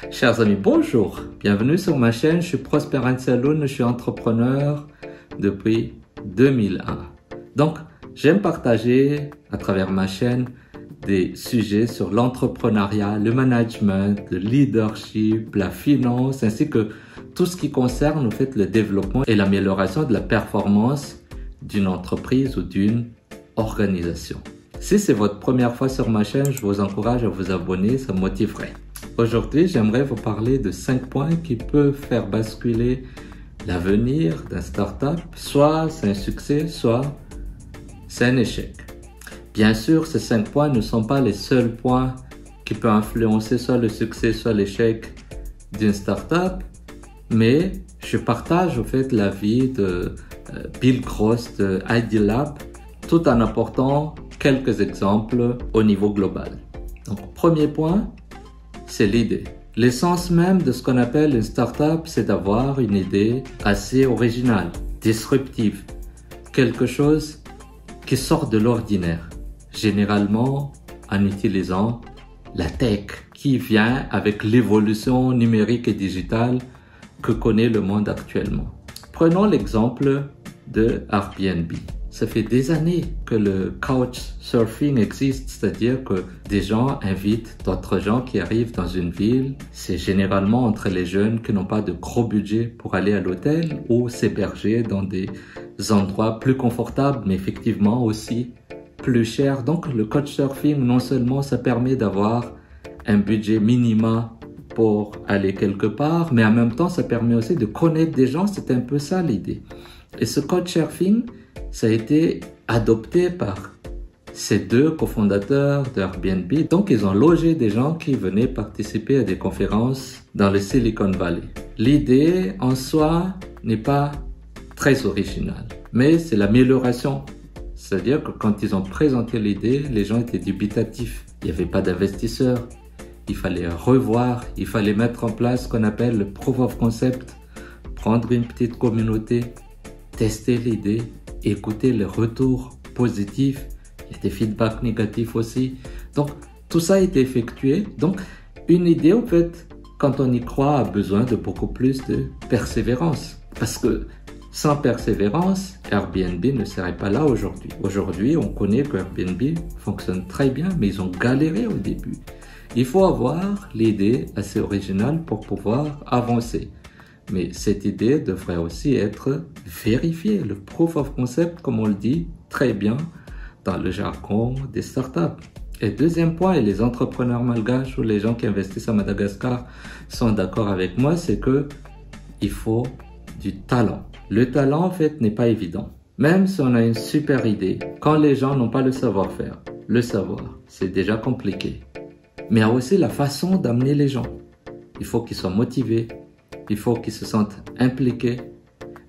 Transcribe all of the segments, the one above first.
Chers amis, bonjour. Bienvenue sur ma chaîne. Je suis Prosper Anselun, je suis entrepreneur depuis 2001. Donc, j'aime partager à travers ma chaîne des sujets sur l'entrepreneuriat, le management, le leadership, la finance, ainsi que tout ce qui concerne en fait le développement et l'amélioration de la performance d'une entreprise ou d'une organisation. Si c'est votre première fois sur ma chaîne, je vous encourage à vous abonner, ça me motiverait. Aujourd'hui, j'aimerais vous parler de 5 points qui peuvent faire basculer l'avenir d'un startup. Soit c'est un succès, soit c'est un échec. Bien sûr, ces 5 points ne sont pas les seuls points qui peuvent influencer soit le succès, soit l'échec d'une startup, mais je partage en fait l'avis de Bill Gross de ID Lab, tout en apportant quelques exemples au niveau global. Donc, premier point, c'est l'idée. L'essence même de ce qu'on appelle une startup, c'est d'avoir une idée assez originale, disruptive, quelque chose qui sort de l'ordinaire, généralement en utilisant la tech qui vient avec l'évolution numérique et digitale que connaît le monde actuellement. Prenons l'exemple de Airbnb. Ça fait des années que le couchsurfing existe, c'est-à-dire que des gens invitent d'autres gens qui arrivent dans une ville. C'est généralement entre les jeunes qui n'ont pas de gros budget pour aller à l'hôtel ou s'héberger dans des endroits plus confortables, mais effectivement aussi plus chers. Donc le couchsurfing, non seulement ça permet d'avoir un budget minimum pour aller quelque part, mais en même temps ça permet aussi de connaître des gens. C'est un peu ça l'idée. Et ce couchsurfing, ça a été adopté par ces deux cofondateurs d'Airbnb. Donc, ils ont logé des gens qui venaient participer à des conférences dans le Silicon Valley. L'idée en soi n'est pas très originale, mais c'est l'amélioration. C'est-à-dire que quand ils ont présenté l'idée, les gens étaient dubitatifs. Il n'y avait pas d'investisseurs. Il fallait revoir, il fallait mettre en place ce qu'on appelle le proof of concept, prendre une petite communauté, tester l'idée, écouter les retours positifs, il y a des feedbacks négatifs aussi. Donc, tout ça a été effectué. Donc, une idée, en fait, quand on y croit, a besoin de beaucoup plus de persévérance. Parce que sans persévérance, Airbnb ne serait pas là aujourd'hui. Aujourd'hui, on connaît que Airbnb fonctionne très bien, mais ils ont galéré au début. Il faut avoir l'idée assez originale pour pouvoir avancer. Mais cette idée devrait aussi être vérifiée. Le proof of concept, comme on le dit très bien dans le jargon des startups. Et deuxième point, et les entrepreneurs malgaches ou les gens qui investissent à Madagascar sont d'accord avec moi, c'est que il faut du talent. Le talent, en fait, n'est pas évident. Même si on a une super idée, quand les gens n'ont pas le savoir-faire, le savoir, c'est déjà compliqué. Mais il y a aussi la façon d'amener les gens. Il faut qu'ils soient motivés. Il faut qu'ils se sentent impliqués.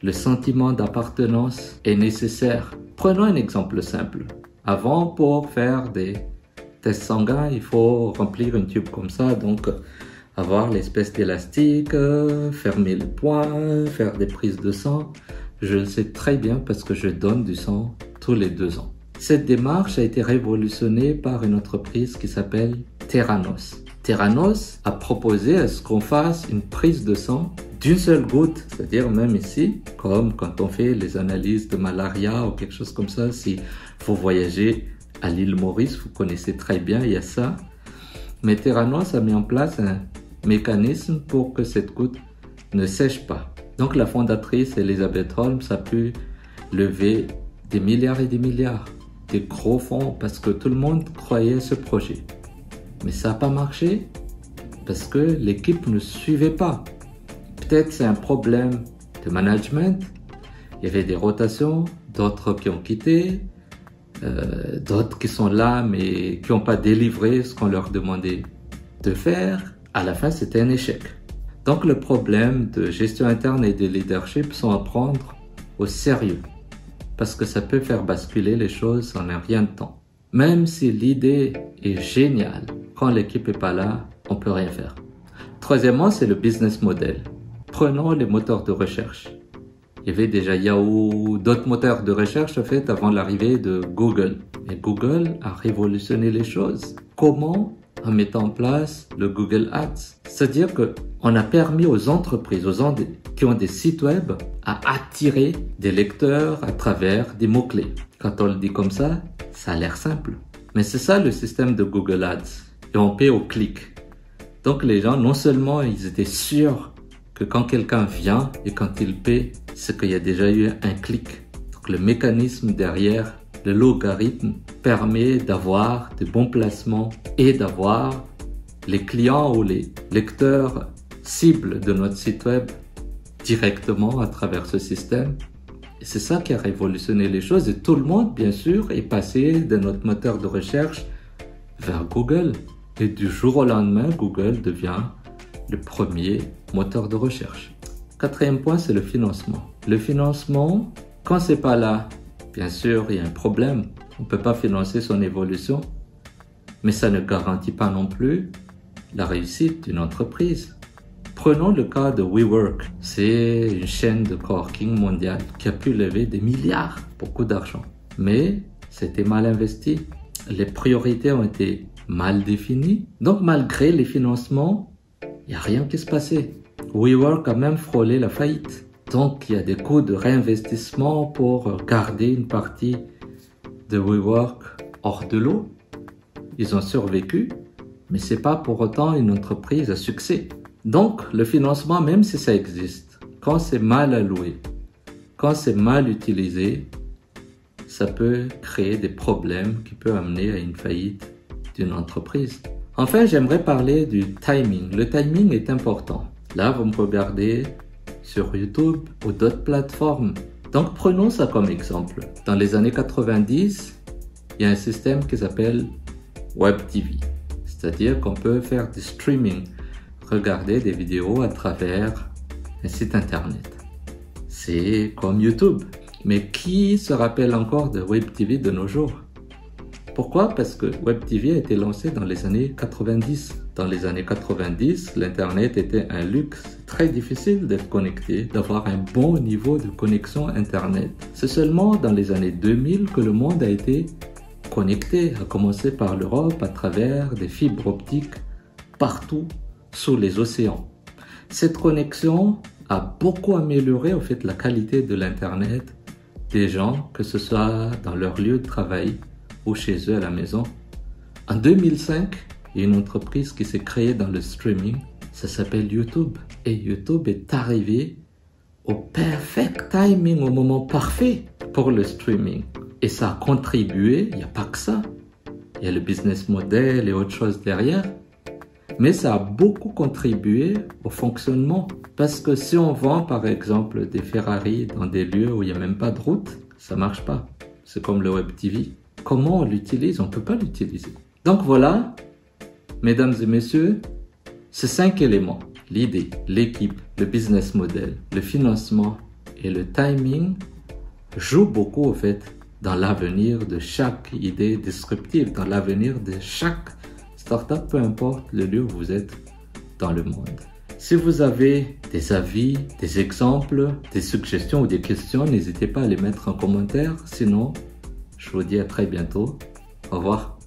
Le sentiment d'appartenance est nécessaire. Prenons un exemple simple. Avant, pour faire des tests sanguins, il faut remplir une tube comme ça. Donc, avoir l'espèce d'élastique, fermer le poing, faire des prises de sang. Je le sais très bien parce que je donne du sang tous les 2 ans. Cette démarche a été révolutionnée par une entreprise qui s'appelle Theranos. Theranos a proposé à ce qu'on fasse une prise de sang d'une seule goutte, c'est-à-dire même ici, comme quand on fait les analyses de malaria ou quelque chose comme ça, si vous voyagez à l'île Maurice, vous connaissez très bien, il y a ça. Mais Theranos a mis en place un mécanisme pour que cette goutte ne sèche pas. Donc la fondatrice Elizabeth Holmes a pu lever des milliards et des milliards, des gros fonds, parce que tout le monde croyait à ce projet. Mais ça n'a pas marché parce que l'équipe ne suivait pas. Peut-être c'est un problème de management. Il y avait des rotations, d'autres qui ont quitté, d'autres qui sont là mais qui n'ont pas délivré ce qu'on leur demandait de faire. À la fin, c'était un échec. Donc le problème de gestion interne et de leadership sont à prendre au sérieux parce que ça peut faire basculer les choses en un rien de temps. Même si l'idée est géniale, quand l'équipe n'est pas là, on ne peut rien faire. Troisièmement, c'est le business model. Prenons les moteurs de recherche. Il y avait déjà Yahoo, d'autres moteurs de recherche en fait avant l'arrivée de Google. Et Google a révolutionné les choses. Comment en mettant en place le Google Ads. C'est-à-dire qu'on a permis aux entreprises, aux gens qui ont des sites web, à attirer des lecteurs à travers des mots-clés. Quand on le dit comme ça a l'air simple. Mais c'est ça le système de Google Ads. Et on paie au clic. Donc les gens, non seulement ils étaient sûrs que quand quelqu'un vient et quand il paie, c'est qu'il y a déjà eu un clic. Donc le mécanisme derrière, le logarithme, permet d'avoir de bons placements et d'avoir les clients ou les lecteurs cibles de notre site web directement à travers ce système. Et c'est ça qui a révolutionné les choses. Et tout le monde, bien sûr, est passé de notre moteur de recherche vers Google. Et du jour au lendemain, Google devient le premier moteur de recherche. Quatrième point, c'est le financement. Le financement, quand c'est pas là, bien sûr, il y a un problème. On ne peut pas financer son évolution. Mais ça ne garantit pas non plus la réussite d'une entreprise. Prenons le cas de WeWork. C'est une chaîne de coworking mondiale qui a pu lever des milliards, beaucoup d'argent. Mais c'était mal investi. Les priorités ont été mal définies. Donc malgré les financements, il n'y a rien qui se passait. WeWork a même frôlé la faillite. Donc il y a des coûts de réinvestissement pour garder une partie de WeWork hors de l'eau. Ils ont survécu, mais ce n'est pas pour autant une entreprise à succès. Donc, le financement, même si ça existe, quand c'est mal alloué, quand c'est mal utilisé, ça peut créer des problèmes qui peuvent amener à une faillite d'une entreprise. Enfin, j'aimerais parler du timing. Le timing est important. Là, vous me regardez sur YouTube ou d'autres plateformes. Donc, prenons ça comme exemple. Dans les années 90, il y a un système qui s'appelle Web TV. C'est-à-dire qu'on peut faire du streaming, regarder des vidéos à travers un site internet. C'est comme YouTube. Mais qui se rappelle encore de Web TV de nos jours? Pourquoi? Parce que Web TV a été lancé dans les années 90. Dans les années 90, l'Internet était un luxe. C'est très difficile d'être connecté, d'avoir un bon niveau de connexion Internet. C'est seulement dans les années 2000 que le monde a été connecté, à commencer par l'Europe à travers des fibres optiques partout sous les océans. Cette connexion a beaucoup amélioré au fait la qualité de l'Internet des gens, que ce soit dans leur lieu de travail ou chez eux à la maison. En 2005, il y a une entreprise qui s'est créée dans le streaming, ça s'appelle YouTube. Et YouTube est arrivé au perfect timing, au moment parfait pour le streaming. Et ça a contribué, il n'y a pas que ça. Il y a le business model et autre chose derrière. Mais ça a beaucoup contribué au fonctionnement. Parce que si on vend par exemple des Ferrari dans des lieux où il n'y a même pas de route, ça ne marche pas. C'est comme le Web TV. Comment on l'utilise? On ne peut pas l'utiliser. Donc voilà, mesdames et messieurs, ces 5 éléments, l'idée, l'équipe, le business model, le financement et le timing, jouent beaucoup au fait dans l'avenir de chaque idée disruptive, dans l'avenir de chaque startup, peu importe le lieu où vous êtes dans le monde. Si vous avez des avis, des exemples, des suggestions ou des questions, n'hésitez pas à les mettre en commentaire. Sinon, je vous dis à très bientôt. Au revoir.